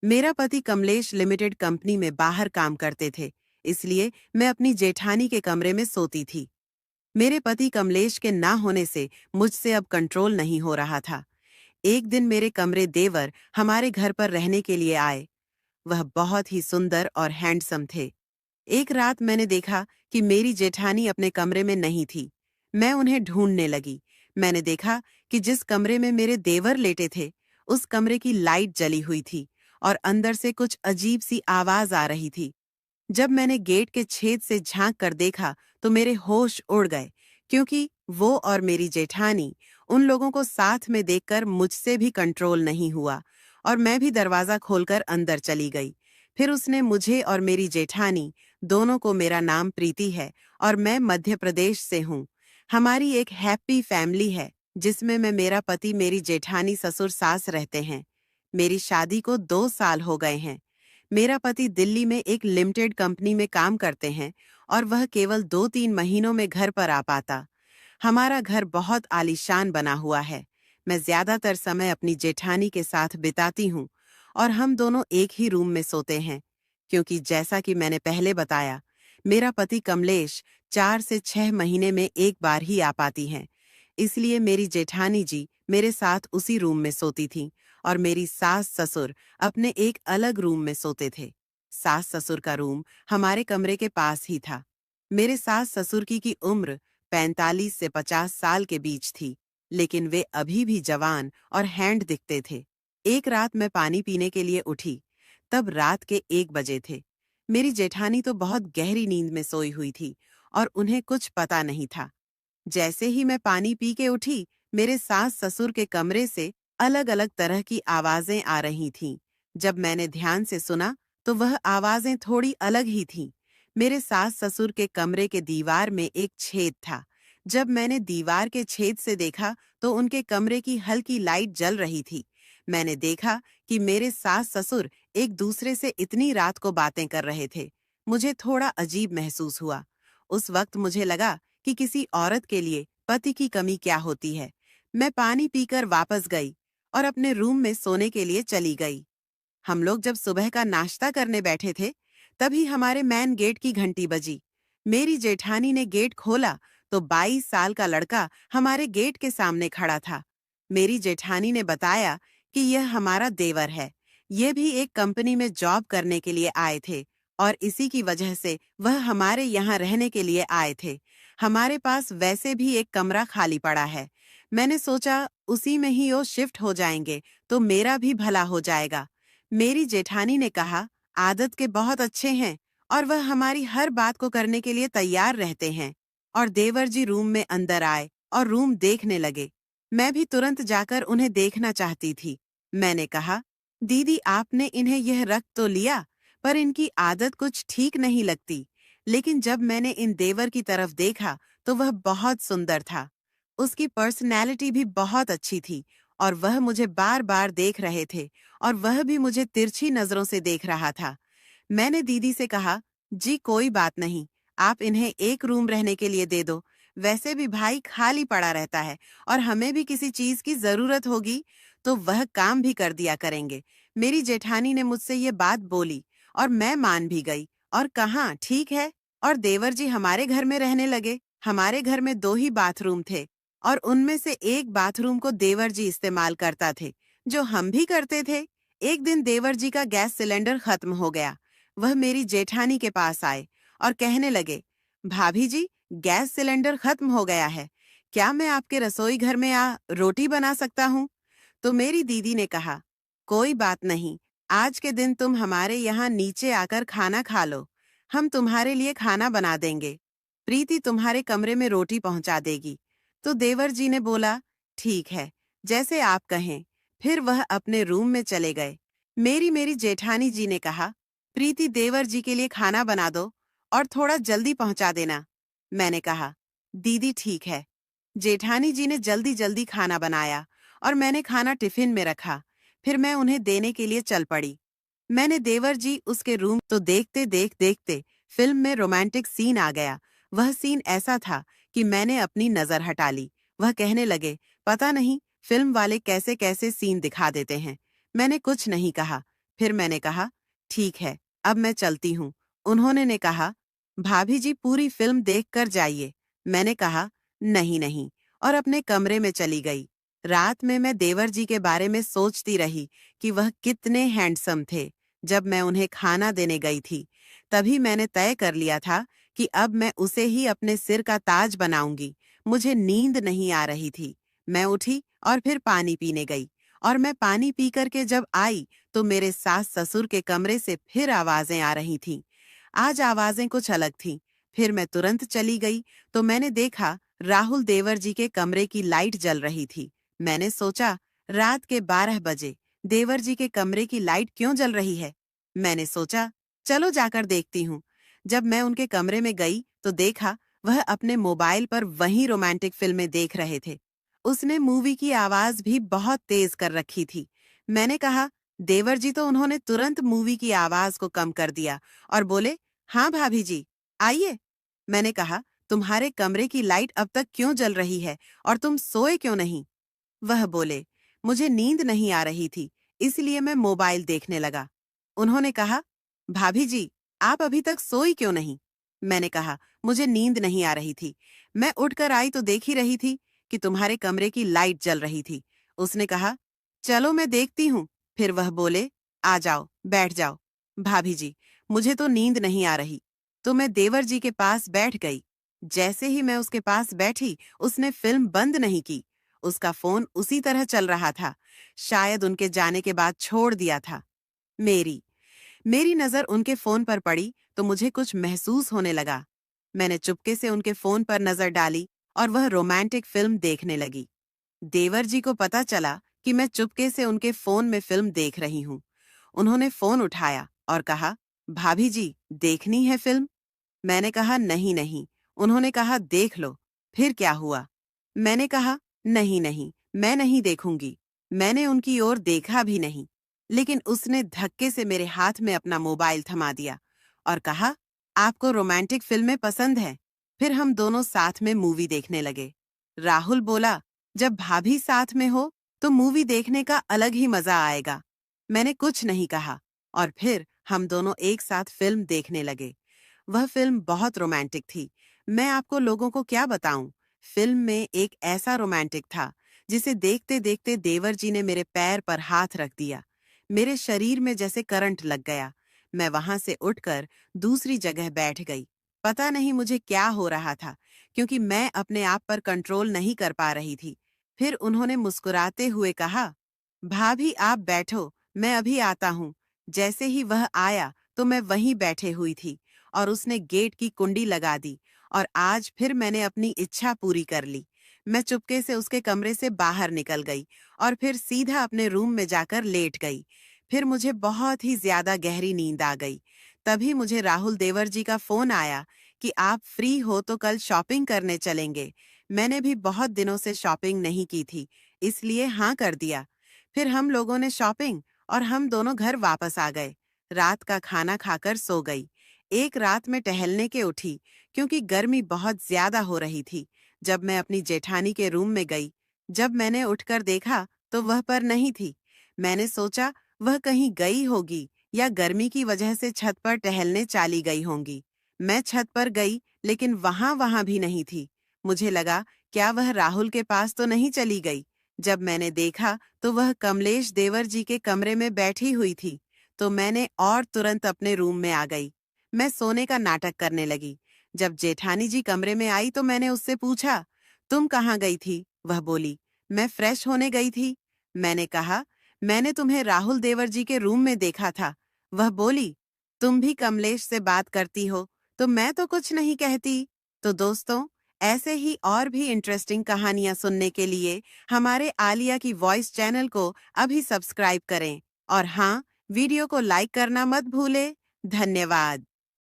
मेरा पति Kamlesh limited company में बाहर काम करते थे, इसलिए मैं अपनी जेठानी के कमरे में सोती थी। मेरे पति कमलेश के ना होने से मुझसे अब कंट्रोल नहीं हो रहा था। एक दिन मेरे कमरे देवर हमारे घर पर रहने के लिए आए। वह बहुत ही सुंदर और हैंडसम थे। एक रात मैंने देखा कि मेरी जेठानी अपने कमरे में नहीं थी। मैं उन्हें ढूंढने लगी। मैंने देखा कि जिस कमरे में मेरे देवर लेटे थे, उस कमरे की लाइट जली हुई थी और अंदर से कुछ अजीब सी आवाज आ रही थी। जब मैंने गेट के छेद से झांक कर देखा तो मेरे होश उड़ गए, क्योंकि वो और मेरी जेठानी, उन लोगों को साथ में देखकर मुझसे भी कंट्रोल नहीं हुआ और मैं भी दरवाजा खोलकर अंदर चली गई। फिर उसने मुझे और मेरी जेठानी दोनों को, मेरा नाम प्रीति है और मैं मध्य प्रदेश से हूँ। हमारी एक हैप्पी फैमिली है जिसमें मैं, मेरा पति, मेरी जेठानी, ससुर सास रहते हैं। मेरी शादी को 2 साल हो गए हैं। मेरा पति दिल्ली में एक लिमिटेड कंपनी में काम करते हैं और वह केवल 2-3 महीनों में घर पर आ पाता। हमारा घर बहुत आलीशान बना हुआ है। मैं ज्यादातर समय अपनी जेठानी के साथ बिताती हूँ और हम दोनों एक ही रूम में सोते हैं, क्योंकि जैसा कि मैंने पहले बताया, मेरा पति कमलेश 4 से 6 महीने में एक बार ही आ पाती हैं। इसलिए मेरी जेठानी जी मेरे साथ उसी रूम में सोती थीं और मेरी सास ससुर अपने एक अलग रूम में सोते थे। सास ससुर का रूम हमारे कमरे के पास ही था। मेरे सास ससुर की उम्र 45 से 50 साल के बीच थी, लेकिन वे अभी भी जवान और हैंड दिखते थे। एक रात मैं पानी पीने के लिए उठी, तब रात के 1 बजे थे। मेरी जेठानी तो बहुत गहरी नींद में सोई हुई थी और उन्हें कुछ पता नहीं था। जैसे ही मैं पानी पी के उठी, मेरे सास ससुर के कमरे से अलग अलग तरह की आवाजें आ रही थीं। जब मैंने ध्यान से सुना तो वह आवाजें थोड़ी अलग ही थीं। मेरे सास ससुर के कमरे के दीवार में एक छेद था। जब मैंने दीवार के छेद से देखा तो उनके कमरे की हल्की लाइट जल रही थी। मैंने देखा कि मेरे सास ससुर एक दूसरे से इतनी रात को बातें कर रहे थे। मुझे थोड़ा अजीब महसूस हुआ। उस वक्त मुझे लगा कि किसी औरत के लिए पति की कमी क्या होती है। मैं पानी पीकर वापस गई और अपने रूम में सोने के लिए चली गई। हम लोग जब सुबह का नाश्ता करने बैठे थे, तभी हमारे मेन गेट की घंटी बजी। मेरी जेठानी ने गेट खोला तो 22 साल का लड़का हमारे गेट के सामने खड़ा था। मेरी जेठानी ने बताया कि यह हमारा देवर है। ये भी एक कंपनी में जॉब करने के लिए आए थे और इसी की वजह से वह हमारे यहाँ रहने के लिए आए थे। हमारे पास वैसे भी एक कमरा खाली पड़ा है। मैंने सोचा उसी में ही वो शिफ्ट हो जाएंगे तो मेरा भी भला हो जाएगा। मेरी जेठानी ने कहा, आदत के बहुत अच्छे हैं और वह हमारी हर बात को करने के लिए तैयार रहते हैं। और देवर जी रूम में अंदर आए और रूम देखने लगे। मैं भी तुरंत जाकर उन्हें देखना चाहती थी। मैंने कहा, दीदी आपने इन्हें यह रख तो लिया, पर इनकी आदत कुछ ठीक नहीं लगती। लेकिन जब मैंने इन देवर की तरफ देखा तो वह बहुत सुंदर था। उसकी पर्सनैलिटी भी बहुत अच्छी थी और वह मुझे बार बार देख रहे थे और वह भी मुझे तिरछी नजरों से देख रहा था। मैंने दीदी से कहा, जी कोई बात नहीं, आप इन्हें एक रूम रहने के लिए दे दो। वैसे भी भाई खाली पड़ा रहता है और हमें भी किसी चीज की जरूरत होगी तो वह काम भी कर दिया करेंगे। मेरी जेठानी ने मुझसे ये बात बोली और मैं मान भी गई और कहा ठीक है। और देवर जी हमारे घर में रहने लगे। हमारे घर में 2 ही बाथरूम थे और उनमें से एक बाथरूम को देवर जी इस्तेमाल करता थे, जो हम भी करते थे। एक दिन देवर जी का गैस सिलेंडर खत्म हो गया। वह मेरी जेठानी के पास आए और कहने लगे, भाभी जी गैस सिलेंडर खत्म हो गया है, क्या मैं आपके रसोई घर में रोटी बना सकता हूँ? तो मेरी दीदी ने कहा, कोई बात नहीं, आज के दिन तुम हमारे यहाँ नीचे आकर खाना खा लो, हम तुम्हारे लिए खाना बना देंगे। प्रीति तुम्हारे कमरे में रोटी पहुंचा देगी। तो देवर जी ने बोला, ठीक है, जैसे आप कहें। फिर वह अपने रूम में चले गए। मेरी जेठानी जी ने कहा, प्रीति देवर जी के लिए खाना बना दो और थोड़ा जल्दी पहुंचा देना। मैंने कहा, दीदी ठीक है। जेठानी जी ने जल्दी जल्दी खाना बनाया और मैंने खाना टिफिन में रखा। फिर मैं उन्हें देने के लिए चल पड़ी। मैंने देवर जी उसके रूम तो देखते फिल्म में रोमांटिक सीन आ गया। वह सीन ऐसा था कि मैंने अपनी नजर हटा ली। वह कहने लगे, पता नहीं फिल्म वाले कैसे कैसे सीन दिखा देते हैं। मैंने कुछ नहीं कहा। फिर मैंने कहा, ठीक है, अब मैं चलती हूँ। उन्होंने ने कहा, भाभी जी पूरी फिल्म देख कर जाइए। मैंने कहा, नहीं नहीं, और अपने कमरे में चली गई। रात में मैं देवर जी के बारे में सोचती रही कि वह कितने हैंडसम थे। जब मैं उन्हें खाना देने गई थी, तभी मैंने तय कर लिया था कि अब मैं उसे ही अपने सिर का ताज बनाऊंगी। मुझे नींद नहीं आ रही थी। मैं उठी और फिर पानी पीने गई, और मैं पानी पी करके जब आई तो मेरे सास ससुर के कमरे से फिर आवाजें आ रही थीं। आज आवाजें कुछ अलग थीं। फिर मैं तुरंत चली गई तो मैंने देखा राहुल देवर जी के कमरे की लाइट जल रही थी। मैंने सोचा, रात के 12 बजे देवर जी के कमरे की लाइट क्यों जल रही है? मैंने सोचा, चलो जाकर देखती हूँ। जब मैं उनके कमरे में गई तो देखा वह अपने मोबाइल पर वही रोमांटिक फिल्में देख रहे थे। उसने मूवी की आवाज भी बहुत तेज कर रखी थी। मैंने कहा, देवर जी तो उन्होंने तुरंत मूवी की आवाज को कम कर दिया और बोले, हाँ भाभी जी, आइए। मैंने कहा, तुम्हारे कमरे की लाइट अब तक क्यों जल रही है और तुम सोए क्यों नहीं? वह बोले, मुझे नींद नहीं आ रही थी, इसलिए मैं मोबाइल देखने लगा। उन्होंने कहा, भाभी जी, आप अभी तक सोई क्यों नहीं? मैंने कहा, मुझे नींद नहीं आ रही थी। मैं उठकर आई तो देख ही रही थी कि तुम्हारे कमरे की लाइट जल रही थी। उसने कहा, चलो मैं देखती हूँ। फिर वह बोले, आ जाओ, बैठ जाओ। भाभी जी, मुझे तो नींद नहीं आ रही। तो मैं देवर जी के पास बैठ गई। जैसे ही मैं उसके पास बैठी, उसने फिल्म बंद नहीं की। उसका फोन उसी तरह चल रहा था। शायद उनके जाने के बाद छोड़ दिया था। मेरी मेरी नजर उनके फोन पर पड़ी तो मुझे कुछ महसूस होने लगा। मैंने चुपके से उनके फोन पर नजर डाली और वह रोमांटिक फिल्म देखने लगी। देवर जी को पता चला कि मैं चुपके से उनके फोन में फिल्म देख रही हूँ। उन्होंने फोन उठाया और कहा, भाभी जी, देखनी है फिल्म? मैंने कहा, नहीं नहीं। उन्होंने कहा, देख लो। फिर क्या हुआ? मैंने कहा, नहीं नहीं, मैं नहीं देखूंगी। मैंने उनकी ओर देखा भी नहीं, लेकिन उसने धक्के से मेरे हाथ में अपना मोबाइल थमा दिया और कहा, आपको रोमांटिक फिल्में पसंद हैं? फिर हम दोनों साथ में मूवी देखने लगे। राहुल बोला, जब भाभी साथ में हो तो मूवी देखने का अलग ही मजा आएगा। मैंने कुछ नहीं कहा और फिर हम दोनों एक साथ फिल्म देखने लगे। वह फिल्म बहुत रोमांटिक थी। मैं आपको लोगों को क्या बताऊं? फिल्म में एक ऐसा रोमांटिक था जिसे देखते देखते देवर जी ने मेरे पैर पर हाथ रख दिया। मेरे शरीर में जैसे करंट लग गया। मैं वहां से उठकर दूसरी जगह बैठ गई। पता नहीं मुझे क्या हो रहा था, क्योंकि मैं अपने आप पर कंट्रोल नहीं कर पा रही थी। फिर उन्होंने मुस्कुराते हुए कहा, भाभी आप बैठो, मैं अभी आता हूँ। जैसे ही वह आया तो मैं वहीं बैठे हुई थी और उसने गेट की कुंडी लगा दी, और आज फिर मैंने अपनी इच्छा पूरी कर ली। मैं चुपके से उसके कमरे से बाहर निकल गई और फिर सीधा अपने रूम में जाकर लेट गई। फिर मुझे बहुत ही ज्यादा गहरी नींद आ गई। तभी मुझे राहुल देवर जी का फोन आया कि आप फ्री हो तो कल शॉपिंग करने चलेंगे। मैंने भी बहुत दिनों से शॉपिंग नहीं की थी, इसलिए हाँ कर दिया। फिर हम लोगों ने शॉपिंग और हम दोनों घर वापस आ गए। रात का खाना खाकर सो गई। एक रात में टहलने के उठी क्योंकि गर्मी बहुत ज्यादा हो रही थी। जब मैं अपनी जेठानी के रूम में गई, जब मैंने उठकर देखा तो वह पर नहीं थी। मैंने सोचा वह कहीं गई होगी या गर्मी की वजह से छत पर टहलने चली गई होंगी। मैं छत पर गई लेकिन वहां वहां भी नहीं थी। मुझे लगा, क्या वह राहुल के पास तो नहीं चली गई? जब मैंने देखा तो वह कमलेश देवर जी के कमरे में बैठी हुई थी। तो मैंने और तुरंत अपने रूम में आ गई। मैं सोने का नाटक करने लगी। जब जेठानी जी कमरे में आई तो मैंने उससे पूछा, तुम कहाँ गई थी? वह बोली, मैं फ्रेश होने गई थी। मैंने कहा, मैंने तुम्हें राहुल देवर जी के रूम में देखा था। वह बोली, तुम भी कमलेश से बात करती हो तो मैं तो कुछ नहीं कहती। तो दोस्तों, ऐसे ही और भी इंटरेस्टिंग कहानियां सुनने के लिए हमारे आलिया की वॉइस चैनल को अभी सब्सक्राइब करें। और हाँ, वीडियो को लाइक करना मत भूले। धन्यवाद।